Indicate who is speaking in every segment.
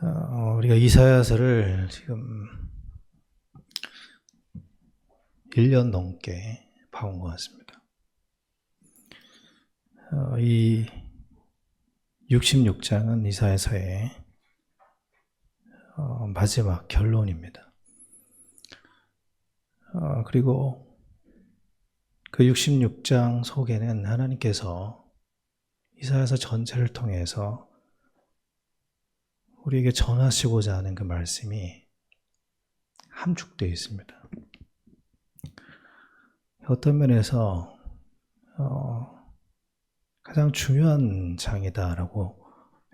Speaker 1: 우리가 이사야서를 지금 1년 넘게 봐온 것 같습니다. 이 66장은 이사야서의 마지막 결론입니다. 그리고 그 66장 속에는 하나님께서 이사야서 전체를 통해서 우리에게 전하시고자 하는 그 말씀이 함축되어 있습니다. 어떤 면에서 가장 중요한 장이다라고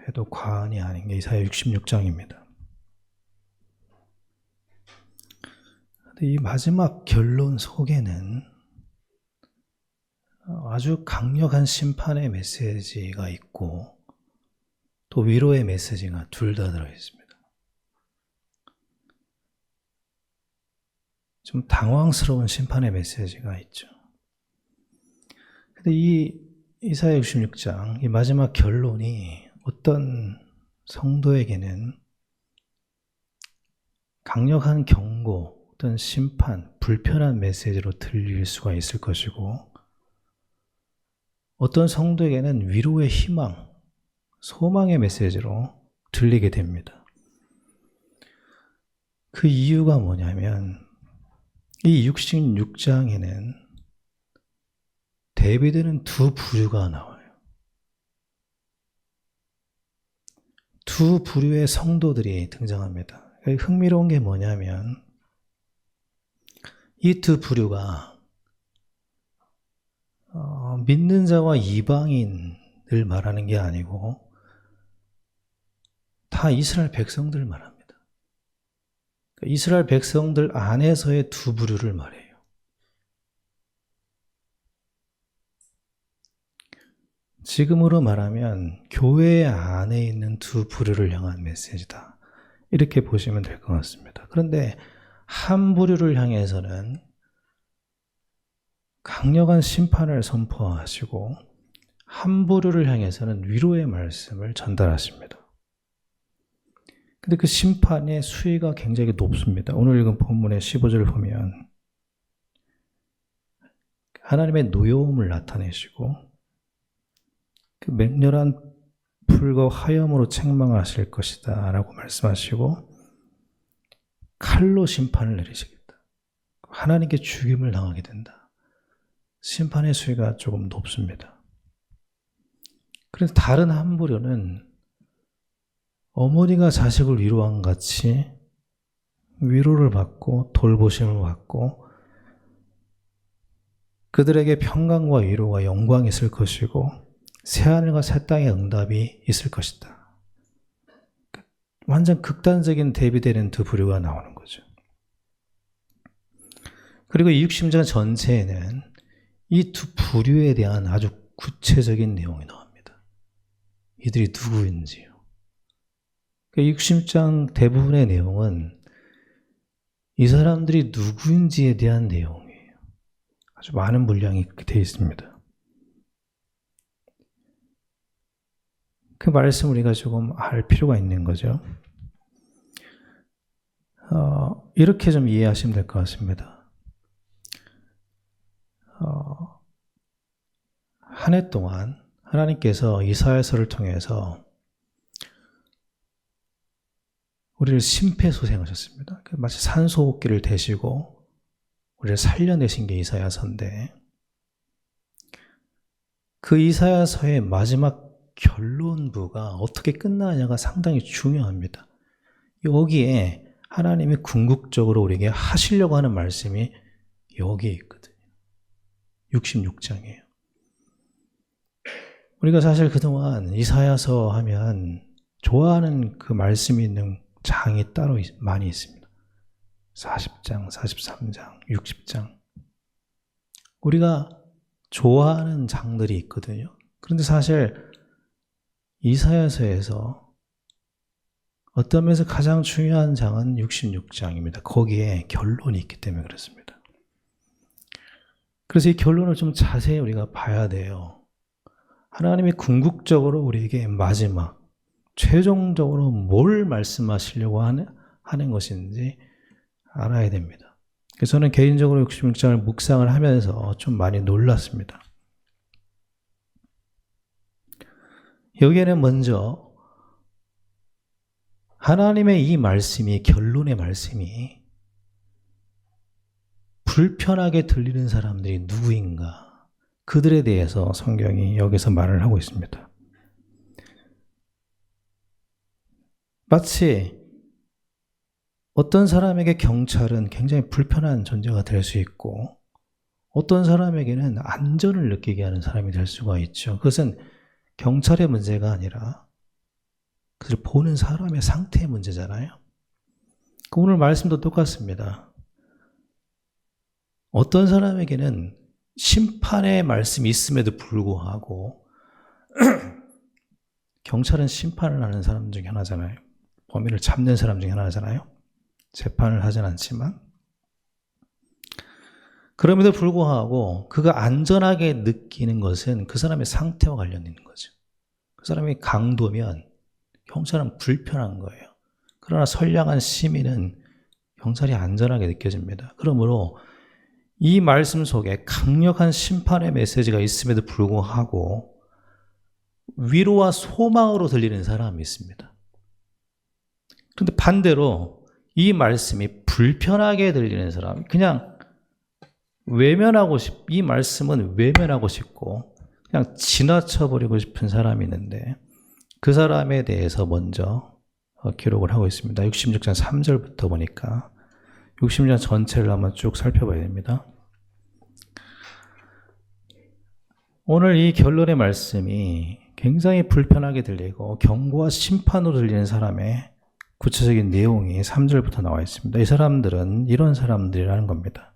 Speaker 1: 해도 과언이 아닌 게 이사야 66장입니다. 이 마지막 결론 속에는 아주 강력한 심판의 메시지가 있고 또 위로의 메시지가 둘 다 들어있습니다. 좀 당황스러운 심판의 메시지가 있죠. 근데 이 이사야 66장, 이 마지막 결론이 어떤 성도에게는 강력한 경고, 어떤 심판, 불편한 메시지로 들릴 수가 있을 것이고, 어떤 성도에게는 위로의 희망, 소망의 메시지로 들리게 됩니다. 그 이유가 뭐냐면 이 66장에는 대비되는 두 부류가 나와요. 두 부류의 성도들이 등장합니다. 흥미로운 게 뭐냐면 이 두 부류가 믿는 자와 이방인을 말하는 게 아니고 다 이스라엘 백성들 말합니다. 이스라엘 백성들 안에서의 두 부류를 말해요. 지금으로 말하면 교회 안에 있는 두 부류를 향한 메시지다. 이렇게 보시면 될 것 같습니다. 그런데 한 부류를 향해서는 강력한 심판을 선포하시고 한 부류를 향해서는 위로의 말씀을 전달하십니다. 근데 그 심판의 수위가 굉장히 높습니다. 오늘 읽은 본문의 15절을 보면 하나님의 노여움을 나타내시고 그 맹렬한 불과 화염으로 책망하실 것이다 라고 말씀하시고 칼로 심판을 내리시겠다. 하나님께 죽임을 당하게 된다. 심판의 수위가 조금 높습니다. 그래서 다른 한 부류는 어머니가 자식을 위로한 같이 위로를 받고 돌보심을 받고 그들에게 평강과 위로와 영광이 있을 것이고 새하늘과 새 땅의 응답이 있을 것이다. 완전 극단적인 대비되는 두 부류가 나오는 거죠. 그리고 이 60장 전체에는 이 두 부류에 대한 아주 구체적인 내용이 나옵니다. 이들이 누구인지요. 60장 대부분의 내용은 이 사람들이 누구인지에 대한 내용이에요. 아주 많은 분량이 되어 있습니다. 그 말씀 우리가 조금 알 필요가 있는 거죠. 이렇게 좀 이해하시면 될 것 같습니다. 한 해 동안 하나님께서 이사야서를 통해서 우리를 심폐소생하셨습니다. 마치 산소호흡기를 대시고 우리를 살려내신 게 이사야서인데 그 이사야서의 마지막 결론부가 어떻게 끝나냐가 상당히 중요합니다. 여기에 하나님이 궁극적으로 우리에게 하시려고 하는 말씀이 여기에 있거든요. 66장이에요. 우리가 사실 그동안 이사야서 하면 좋아하는 그 말씀이 있는 장이 따로 많이 있습니다. 40장, 43장, 60장. 우리가 좋아하는 장들이 있거든요. 그런데 사실 이사야서에서 어떤 면에서 가장 중요한 장은 66장입니다. 거기에 결론이 있기 때문에 그렇습니다. 그래서 이 결론을 좀 자세히 우리가 봐야 돼요. 하나님이 궁극적으로 우리에게 마지막 최종적으로 뭘 말씀하시려고 하는 것인지 알아야 됩니다. 그래서 저는 개인적으로 66장을 묵상을 하면서 좀 많이 놀랐습니다. 여기에는 먼저 하나님의 이 말씀이, 결론의 말씀이 불편하게 들리는 사람들이 누구인가, 그들에 대해서 성경이 여기서 말을 하고 있습니다. 마치 어떤 사람에게 경찰은 굉장히 불편한 존재가 될 수 있고 어떤 사람에게는 안전을 느끼게 하는 사람이 될 수가 있죠. 그것은 경찰의 문제가 아니라 그것을 보는 사람의 상태의 문제잖아요. 오늘 말씀도 똑같습니다. 어떤 사람에게는 심판의 말씀이 있음에도 불구하고 경찰은 심판을 하는 사람 중에 하나잖아요. 범인을 잡는 사람 중에 하나잖아요. 재판을 하진 않지만 그럼에도 불구하고 그가 안전하게 느끼는 것은 그 사람의 상태와 관련 있는 거죠. 그 사람이 강도면 경찰은 불편한 거예요. 그러나 선량한 시민은 경찰이 안전하게 느껴집니다. 그러므로 이 말씀 속에 강력한 심판의 메시지가 있음에도 불구하고 위로와 소망으로 들리는 사람이 있습니다. 그런데 반대로 이 말씀이 불편하게 들리는 사람, 그냥 이 말씀은 외면하고 싶고 그냥 지나쳐버리고 싶은 사람이 있는데 그 사람에 대해서 먼저 기록을 하고 있습니다. 66장 3절부터 보니까 66장 전체를 한번 쭉 살펴봐야 됩니다. 오늘 이 결론의 말씀이 굉장히 불편하게 들리고 경고와 심판으로 들리는 사람의 구체적인 내용이 3절부터 나와 있습니다. 이 사람들은 이런 사람들이라는 겁니다.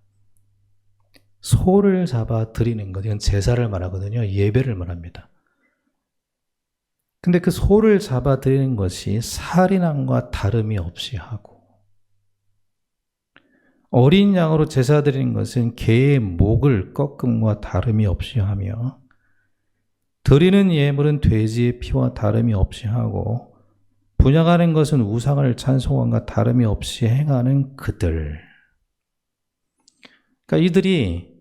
Speaker 1: 소를 잡아 드리는 것, 이건 제사를 말하거든요. 예배를 말합니다. 근데 그 소를 잡아 드리는 것이 살인함과 다름이 없이 하고 어린 양으로 제사 드리는 것은 개의 목을 꺾음과 다름이 없이 하며 드리는 예물은 돼지의 피와 다름이 없이 하고 분향하는 것은 우상을 찬송함과 다름이 없이 행하는 그들. 그러니까 이들이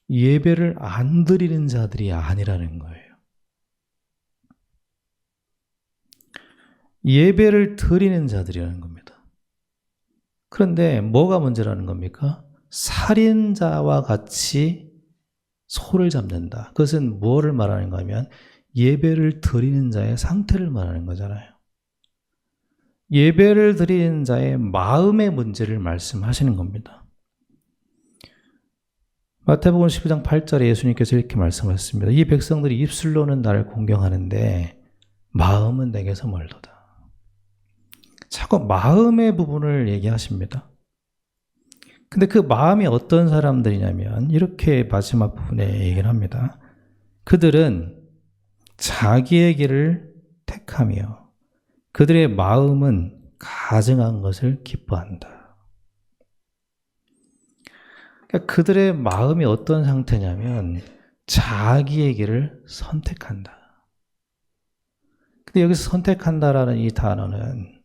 Speaker 1: 예배를 안 드리는 자들이 아니라는 거예요. 예배를 드리는 자들이라는 겁니다. 그런데 뭐가 문제라는 겁니까? 살인자와 같이 소를 잡는다. 그것은 무엇을 말하는가 하면 예배를 드리는 자의 상태를 말하는 거잖아요. 예배를 드리는 자의 마음의 문제를 말씀하시는 겁니다. 마태복음 19장 8절에 예수님께서 이렇게 말씀하셨습니다. 이 백성들이 입술로는 나를 공경하는데 마음은 내게서 멀도다. 자꾸 마음의 부분을 얘기하십니다. 근데 그 마음이 어떤 사람들이냐면 이렇게 마지막 부분에 얘기를 합니다. 그들은 자기의 길을 택하며 그들의 마음은 가증한 것을 기뻐한다. 그러니까 그들의 마음이 어떤 상태냐면 자기의 길을 선택한다. 근데 여기서 선택한다라는 이 단어는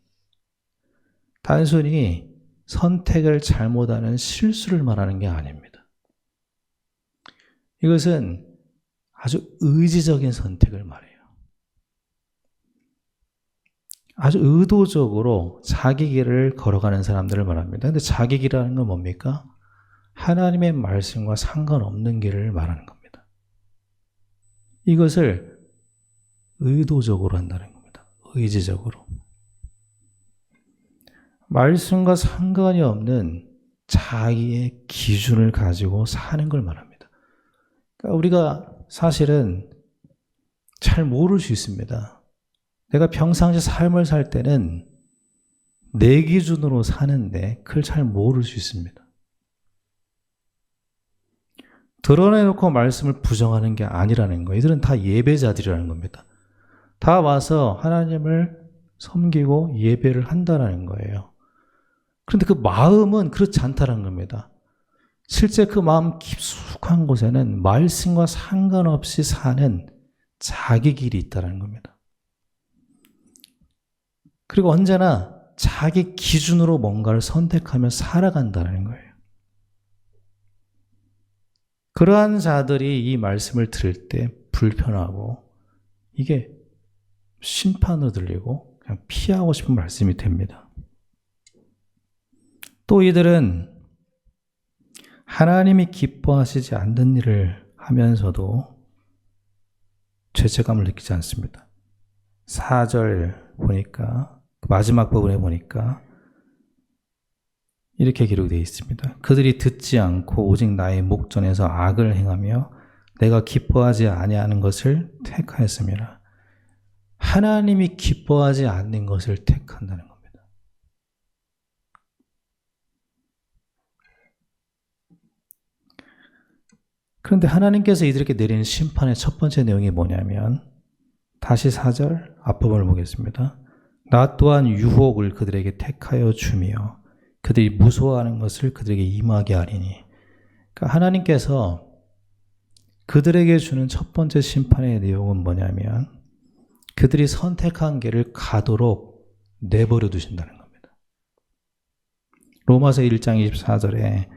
Speaker 1: 단순히 선택을 잘못하는 실수를 말하는 게 아닙니다. 이것은 아주 의지적인 선택을 말해요. 아주 의도적으로 자기 길을 걸어가는 사람들을 말합니다. 그런데 자기 길이라는 건 뭡니까? 하나님의 말씀과 상관없는 길을 말하는 겁니다. 이것을 의도적으로 한다는 겁니다. 의지적으로. 말씀과 상관이 없는 자기의 기준을 가지고 사는 걸 말합니다. 그러니까 우리가 사실은 잘 모를 수 있습니다. 내가 평상시 삶을 살 때는 내 기준으로 사는데 그걸 잘 모를 수 있습니다. 드러내놓고 말씀을 부정하는 게 아니라는 거예요. 이들은 다 예배자들이라는 겁니다. 다 와서 하나님을 섬기고 예배를 한다는 거예요. 그런데 그 마음은 그렇지 않다는 겁니다. 실제 그 마음 깊숙한 곳에는 말씀과 상관없이 사는 자기 길이 있다는 겁니다. 그리고 언제나 자기 기준으로 뭔가를 선택하며 살아간다는 거예요. 그러한 자들이 이 말씀을 들을 때 불편하고 이게 심판으로 들리고 그냥 피하고 싶은 말씀이 됩니다. 또 이들은 하나님이 기뻐하시지 않는 일을 하면서도 죄책감을 느끼지 않습니다. 4절 보니까 마지막 부분에 보니까 이렇게 기록되어 있습니다. 그들이 듣지 않고 오직 나의 목전에서 악을 행하며 내가 기뻐하지 아니하는 것을 택하였습니다. 하나님이 기뻐하지 않는 것을 택한다는 겁니다. 그런데 하나님께서 이들에게 내리는 심판의 첫 번째 내용이 뭐냐면 다시 4절 앞부분을 보겠습니다. 나 또한 유혹을 그들에게 택하여 주며 그들이 무서워하는 것을 그들에게 임하게 하리니. 그러니까 하나님께서 그들에게 주는 첫 번째 심판의 내용은 뭐냐면 그들이 선택한 길을 가도록 내버려 두신다는 겁니다. 로마서 1장 24절에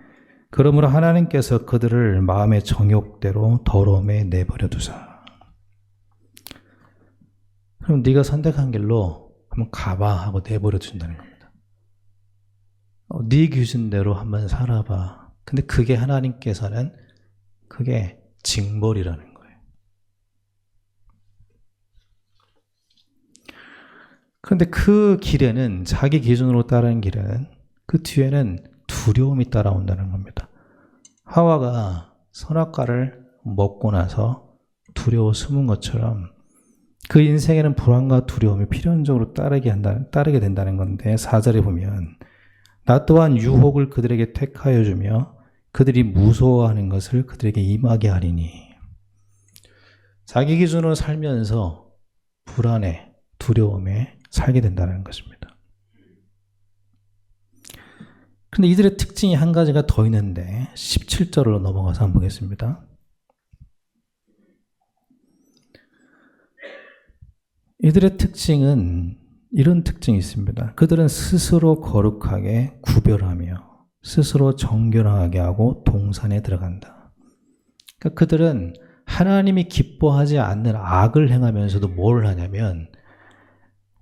Speaker 1: 그러므로 하나님께서 그들을 마음의 정욕대로 더러움에 내버려 두사. 그럼 네가 선택한 길로 한번 가봐 하고 내버려 준다는 겁니다. 네 기준대로 한번 살아봐. 근데 그게 하나님께서는 그게 징벌이라는 거예요. 그런데 그 길에는 자기 기준으로 따르는 길에는 그 뒤에는 두려움이 따라온다는 겁니다. 하와가 선악과를 먹고 나서 두려워 숨은 것처럼 그 인생에는 불안과 두려움이 필연적으로 따르게 된다는 건데 4절에 보면 나 또한 유혹을 그들에게 택하여 주며 그들이 무서워하는 것을 그들에게 임하게 하리니. 자기 기준으로 살면서 불안에 두려움에 살게 된다는 것입니다. 그런데 이들의 특징이 한 가지가 더 있는데 17절로 넘어가서 한번 보겠습니다. 이들의 특징은 이런 특징이 있습니다. 그들은 스스로 거룩하게 구별하며 스스로 정결하게 하고 동산에 들어간다. 그러니까 그들은 하나님이 기뻐하지 않는 악을 행하면서도 뭘 하냐면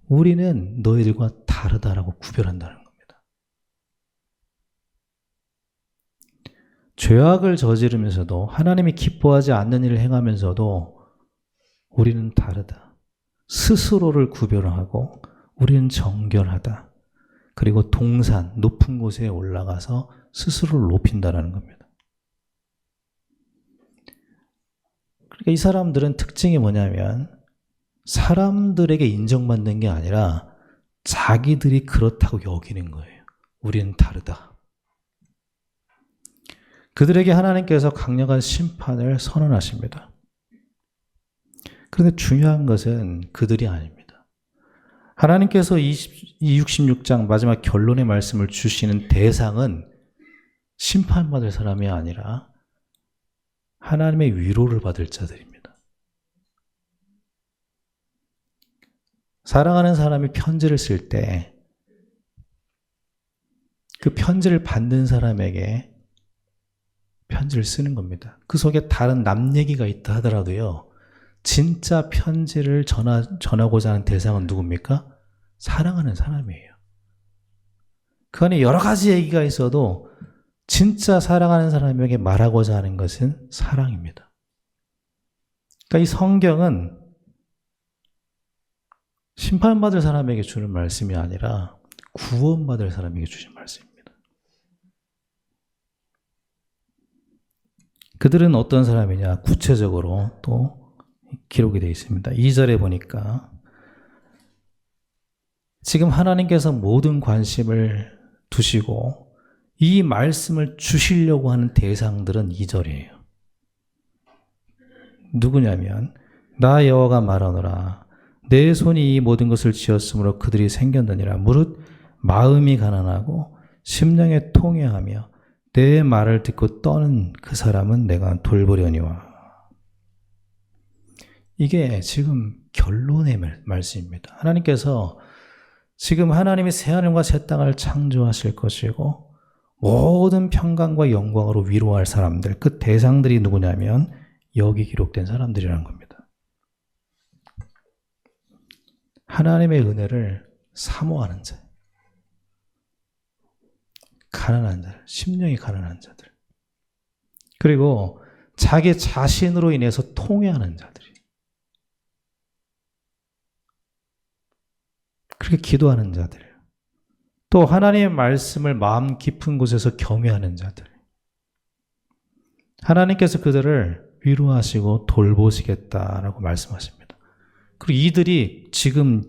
Speaker 1: 우리는 너희들과 다르다라고 구별한다는 겁니다. 죄악을 저지르면서도 하나님이 기뻐하지 않는 일을 행하면서도 우리는 다르다. 스스로를 구별하고 우리는 정결하다. 그리고 동산, 높은 곳에 올라가서 스스로를 높인다는 겁니다. 그러니까 이 사람들은 특징이 뭐냐면 사람들에게 인정받는 게 아니라 자기들이 그렇다고 여기는 거예요. 우리는 다르다. 그들에게 하나님께서 강력한 심판을 선언하십니다. 그런데 중요한 것은 그들이 아닙니다. 하나님께서 이 66장 마지막 결론의 말씀을 주시는 대상은 심판받을 사람이 아니라 하나님의 위로를 받을 자들입니다. 사랑하는 사람이 편지를 쓸 때 그 편지를 받는 사람에게 편지를 쓰는 겁니다. 그 속에 다른 남 얘기가 있다 하더라도요. 진짜 편지를 전하고자 하는 대상은 누굽니까? 사랑하는 사람이에요. 그 안에 여러 가지 얘기가 있어도 진짜 사랑하는 사람에게 말하고자 하는 것은 사랑입니다. 그러니까 이 성경은 심판받을 사람에게 주는 말씀이 아니라 구원받을 사람에게 주신 말씀입니다. 그들은 어떤 사람이냐? 구체적으로 또 기록이 되어 있습니다. 2절에 보니까 지금 하나님께서 모든 관심을 두시고 이 말씀을 주시려고 하는 대상들은 2절이에요. 누구냐면 나 여호와가 말하노라 내 손이 이 모든 것을 지었으므로 그들이 생겼느니라. 무릇 마음이 가난하고 심령에 통회하며 내 말을 듣고 떠는 그 사람은 내가 돌보려니와. 이게 지금 결론의 말씀입니다. 하나님께서 지금 하나님이 새하늘과 새 땅을 창조하실 것이고 모든 평강과 영광으로 위로할 사람들, 그 대상들이 누구냐면 여기 기록된 사람들이라는 겁니다. 하나님의 은혜를 사모하는 자, 가난한 자들, 심령이 가난한 자들, 그리고 자기 자신으로 인해서 통회하는 자들이, 그렇게 기도하는 자들, 또 하나님의 말씀을 마음 깊은 곳에서 경외하는 자들, 하나님께서 그들을 위로하시고 돌보시겠다라고 말씀하십니다. 그리고 이들이 지금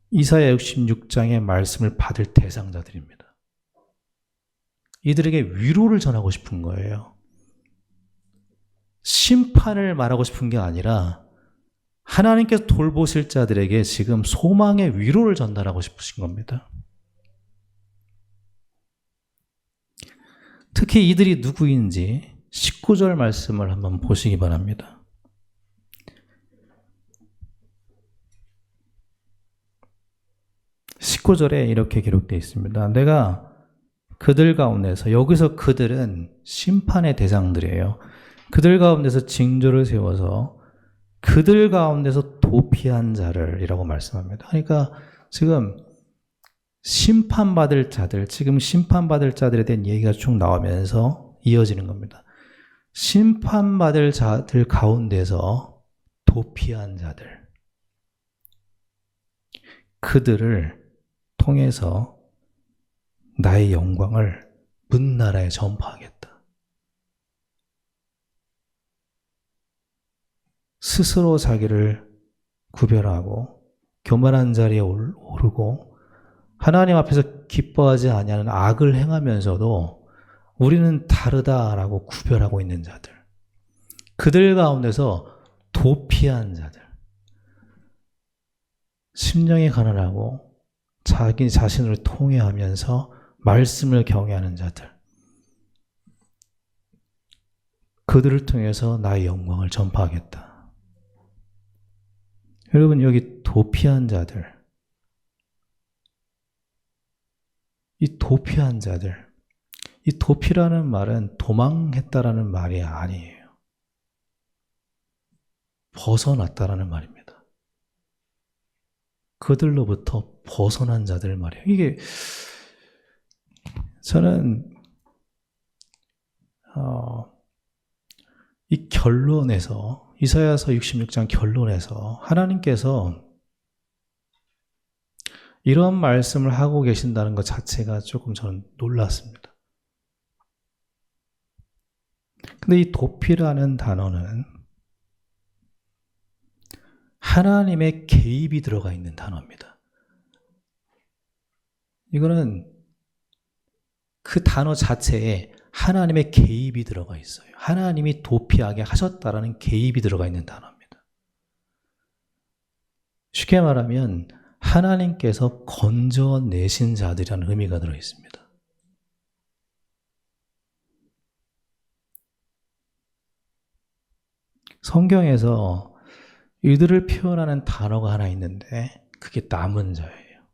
Speaker 1: 이사야 66장의 말씀을 받을 대상자들입니다. 이들에게 위로를 전하고 싶은 거예요. 심판을 말하고 싶은 게 아니라 하나님께서 돌보실 자들에게 지금 소망의 위로를 전달하고 싶으신 겁니다. 특히 이들이 누구인지 19절 말씀을 한번 보시기 바랍니다. 19절에 이렇게 기록되어 있습니다. 내가 그들 가운데서, 여기서 그들은 심판의 대상들이에요. 그들 가운데서 징조를 세워서 그들 가운데서 도피한 자를 이라고 말씀합니다. 그러니까 지금 심판받을 자들, 지금 심판받을 자들에 대한 얘기가 쭉 나오면서 이어지는 겁니다. 심판받을 자들 가운데서 도피한 자들, 그들을 통해서 나의 영광을 문 나라에 전파하겠다. 스스로 자기를 구별하고 교만한 자리에 오르고 하나님 앞에서 기뻐하지 아니하는 악을 행하면서도 우리는 다르다라고 구별하고 있는 자들, 그들 가운데서 도피한 자들, 심령이 가난하고 자기 자신을 통회하면서 말씀을 경외하는 자들, 그들을 통해서 나의 영광을 전파하겠다. 여러분, 여기 도피한 자들, 이 도피한 자들, 이 도피라는 말은 도망했다라는 말이 아니에요. 벗어났다라는 말입니다. 그들로부터 벗어난 자들 말이에요. 이게 저는 이 결론에서, 이사야서 66장 결론에서 하나님께서 이런 말씀을 하고 계신다는 것 자체가 조금 저는 놀랐습니다. 근데 이 도피라는 단어는 하나님의 개입이 들어가 있는 단어입니다. 이거는 그 단어 자체에 하나님의 개입이 들어가 있어요. 하나님이 도피하게 하셨다라는 개입이 들어가 있는 단어입니다. 쉽게 말하면 하나님께서 건져내신 자들이라는 의미가 들어 있습니다. 성경에서 이들을 표현하는 단어가 하나 있는데 그게 남은 자예요.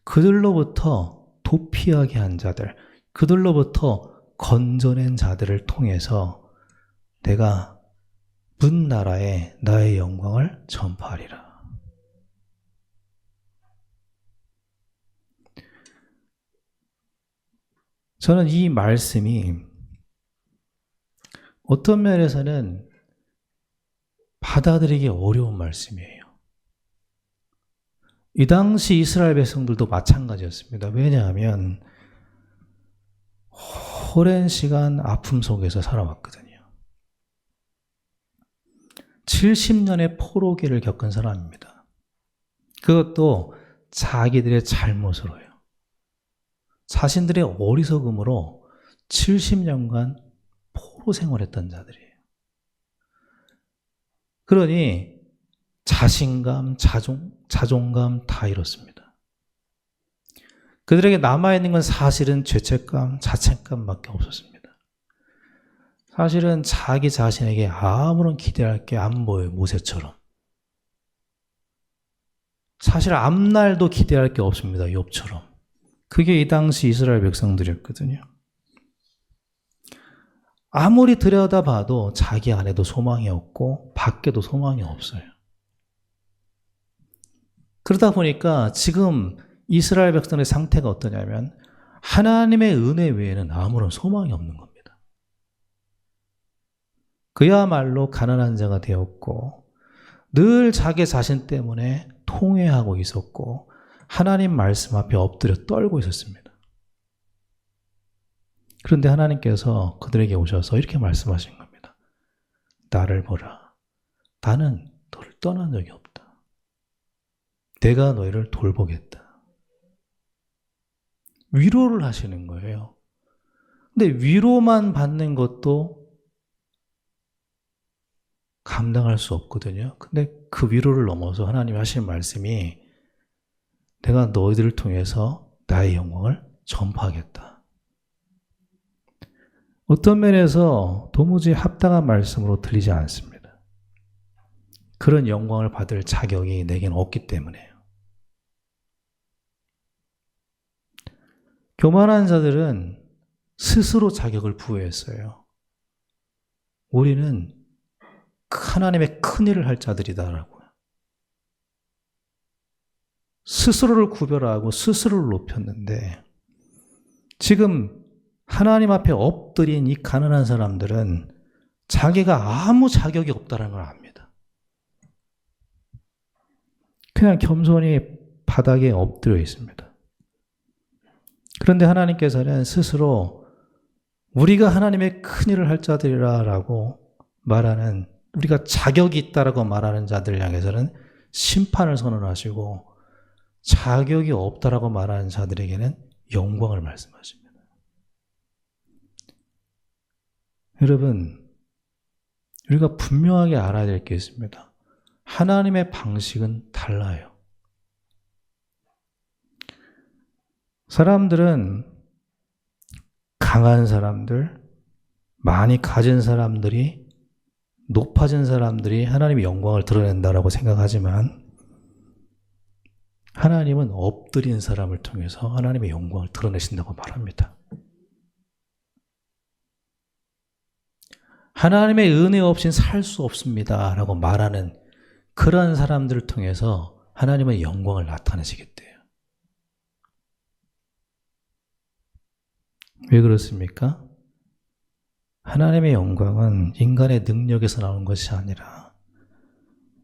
Speaker 1: 그들로부터 도피하게 한 자들, 그들로부터 건져낸 자들을 통해서 내가 문 나라에 나의 영광을 전파하리라. 저는 이 말씀이 어떤 면에서는 받아들이기 어려운 말씀이에요. 이 당시 이스라엘 백성들도 마찬가지였습니다. 왜냐하면 오랜 시간 아픔 속에서 살아왔거든요. 70년의 포로기를 겪은 사람입니다. 그것도 자기들의 잘못으로요. 자신들의 어리석음으로 70년간 포로 생활했던 자들이에요. 그러니 자신감, 자존감 다 잃었습니다. 그들에게 남아있는 건 사실은 죄책감, 자책감밖에 없었습니다. 사실은 자기 자신에게 아무런 기대할 게 안 보여요. 모세처럼. 사실 앞날도 기대할 게 없습니다. 욥처럼. 그게 이 당시 이스라엘 백성들이었거든요. 아무리 들여다봐도 자기 안에도 소망이 없고 밖에도 소망이 없어요. 그러다 보니까 지금 이스라엘 백성의 상태가 어떠냐면 하나님의 은혜 외에는 아무런 소망이 없는 겁니다. 그야말로 가난한 자가 되었고 늘 자기 자신 때문에 통회하고 있었고 하나님 말씀 앞에 엎드려 떨고 있었습니다. 그런데 하나님께서 그들에게 오셔서 이렇게 말씀하신 겁니다. 나를 보라. 나는 너를 떠난 적이 없다. 내가 너희를 돌보겠다. 위로를 하시는 거예요. 근데 위로만 받는 것도 감당할 수 없거든요. 근데 그 위로를 넘어서 하나님이 하신 말씀이 내가 너희들을 통해서 나의 영광을 전파하겠다. 어떤 면에서 도무지 합당한 말씀으로 들리지 않습니다. 그런 영광을 받을 자격이 내게는 없기 때문에요. 교만한 자들은 스스로 자격을 부여했어요. 우리는 하나님의 큰 일을 할 자들이다라고요. 스스로를 구별하고 스스로를 높였는데 지금 하나님 앞에 엎드린 이 가난한 사람들은 자기가 아무 자격이 없다는 걸 압니다. 그냥 겸손히 바닥에 엎드려 있습니다. 그런데 하나님께서는 스스로 우리가 하나님의 큰 일을 할 자들이라고 말하는 우리가 자격이 있다라고 말하는 자들을 향해서는 심판을 선언하시고 자격이 없다라고 말하는 자들에게는 영광을 말씀하십니다. 여러분, 우리가 분명하게 알아야 될 게 있습니다. 하나님의 방식은 달라요. 사람들은 강한 사람들, 많이 가진 사람들이, 높아진 사람들이 하나님의 영광을 드러낸다라고 생각하지만 하나님은 엎드린 사람을 통해서 하나님의 영광을 드러내신다고 말합니다. 하나님의 은혜 없이는 살 수 없습니다 라고 말하는 그런 사람들을 통해서 하나님의 영광을 나타내시겠대요. 왜 그렇습니까? 하나님의 영광은 인간의 능력에서 나오는 것이 아니라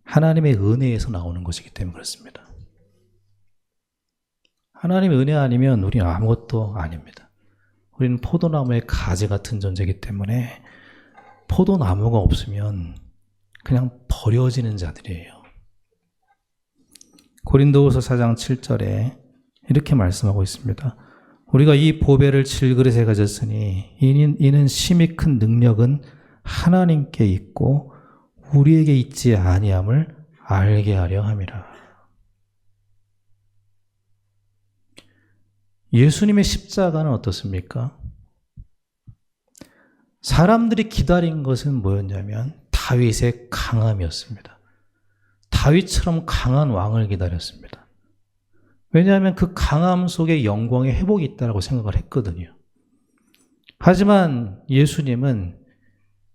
Speaker 1: 하나님의 은혜에서 나오는 것이기 때문에 그렇습니다. 하나님의 은혜 아니면 우리는 아무것도 아닙니다. 우리는 포도나무의 가지 같은 존재이기 때문에 포도나무가 없으면 그냥 버려지는 자들이에요. 고린도후서 4장 7절에 이렇게 말씀하고 있습니다. 우리가 이 보배를 질그릇에 가졌으니 이는 심히 큰 능력은 하나님께 있고 우리에게 있지 아니함을 알게 하려 함이라. 예수님의 십자가는 어떻습니까? 사람들이 기다린 것은 뭐였냐면 다윗의 강함이었습니다. 다윗처럼 강한 왕을 기다렸습니다. 왜냐하면 그 강함 속에 영광의 회복이 있다고 생각을 했거든요. 하지만 예수님은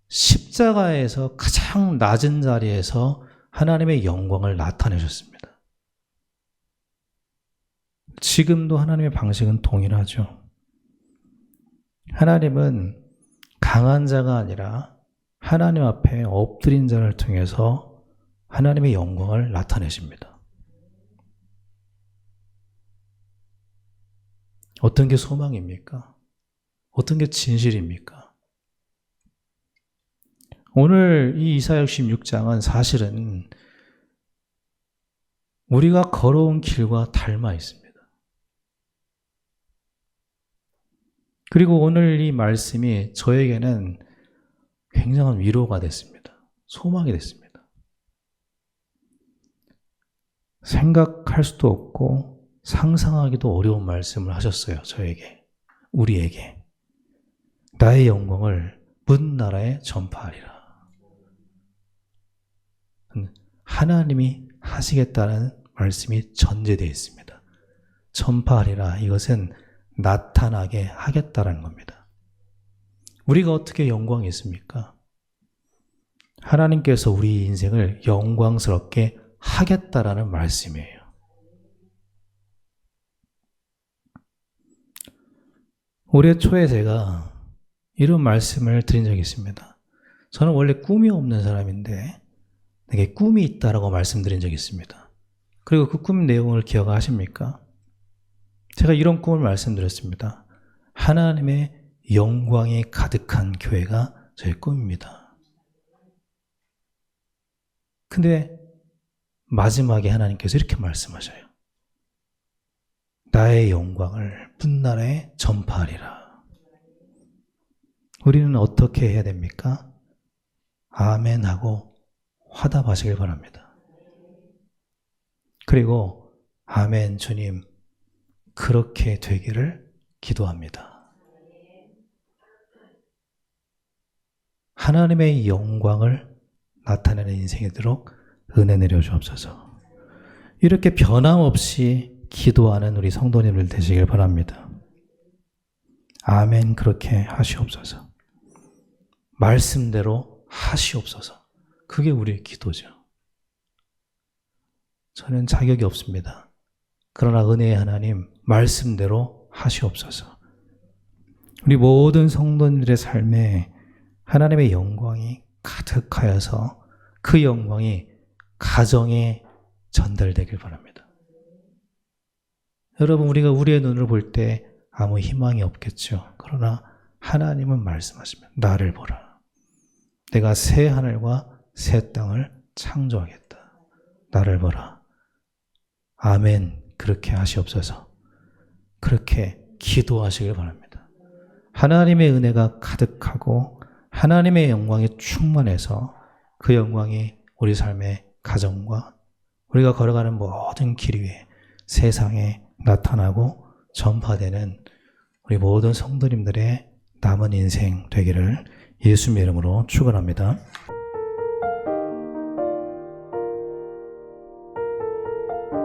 Speaker 1: 십자가에서 가장 낮은 자리에서 하나님의 영광을 나타내셨습니다. 지금도 하나님의 방식은 동일하죠. 하나님은 강한 자가 아니라 하나님 앞에 엎드린 자를 통해서 하나님의 영광을 나타내십니다. 어떤 게 소망입니까? 어떤 게 진실입니까? 오늘 이 이사야 66장은 사실은 우리가 걸어온 길과 닮아 있습니다. 그리고 오늘 이 말씀이 저에게는 굉장한 위로가 됐습니다. 소망이 됐습니다. 생각할 수도 없고 상상하기도 어려운 말씀을 하셨어요. 저에게, 우리에게. 나의 영광을 먼 나라에 전파하리라. 하나님이 하시겠다는 말씀이 전제되어 있습니다. 전파하리라, 이것은 나타나게 하겠다라는 겁니다. 우리가 어떻게 영광이 있습니까? 하나님께서 우리 인생을 영광스럽게 하겠다라는 말씀이에요. 올해 초에 제가 이런 말씀을 드린 적이 있습니다. 저는 원래 꿈이 없는 사람인데 내게 꿈이 있다라고 말씀드린 적이 있습니다. 그리고 그 꿈 내용을 기억하십니까? 제가 이런 꿈을 말씀드렸습니다. 하나님의 영광이 가득한 교회가 저의 꿈입니다. 근데 마지막에 하나님께서 이렇게 말씀하셔요. 나의 영광을 문나라에 전파하리라. 우리는 어떻게 해야 됩니까? 아멘 하고 화답하시길 바랍니다. 그리고 아멘 주님, 그렇게 되기를 기도합니다. 하나님의 영광을 나타내는 인생이 되도록 은혜 내려주옵소서. 이렇게 변함없이 기도하는 우리 성도님들 되시길 바랍니다. 아멘, 그렇게 하시옵소서. 말씀대로 하시옵소서. 그게 우리의 기도죠. 저는 자격이 없습니다. 그러나 은혜의 하나님, 말씀대로 하시옵소서. 우리 모든 성도님들의 삶에 하나님의 영광이 가득하여서 그 영광이 가정에 전달되길 바랍니다. 여러분, 우리가 우리의 눈을 볼 때 아무 희망이 없겠죠. 그러나 하나님은 말씀하시면 나를 보라. 내가 새 하늘과 새 땅을 창조하겠다. 나를 보라. 아멘, 그렇게 하시옵소서. 그렇게 기도하시길 바랍니다. 하나님의 은혜가 가득하고 하나님의 영광이 충만해서 그 영광이 우리 삶의 가정과 우리가 걸어가는 모든 길 위에 세상에 나타나고 전파되는 우리 모든 성도님들의 남은 인생 되기를 예수님의 이름으로 축원합니다.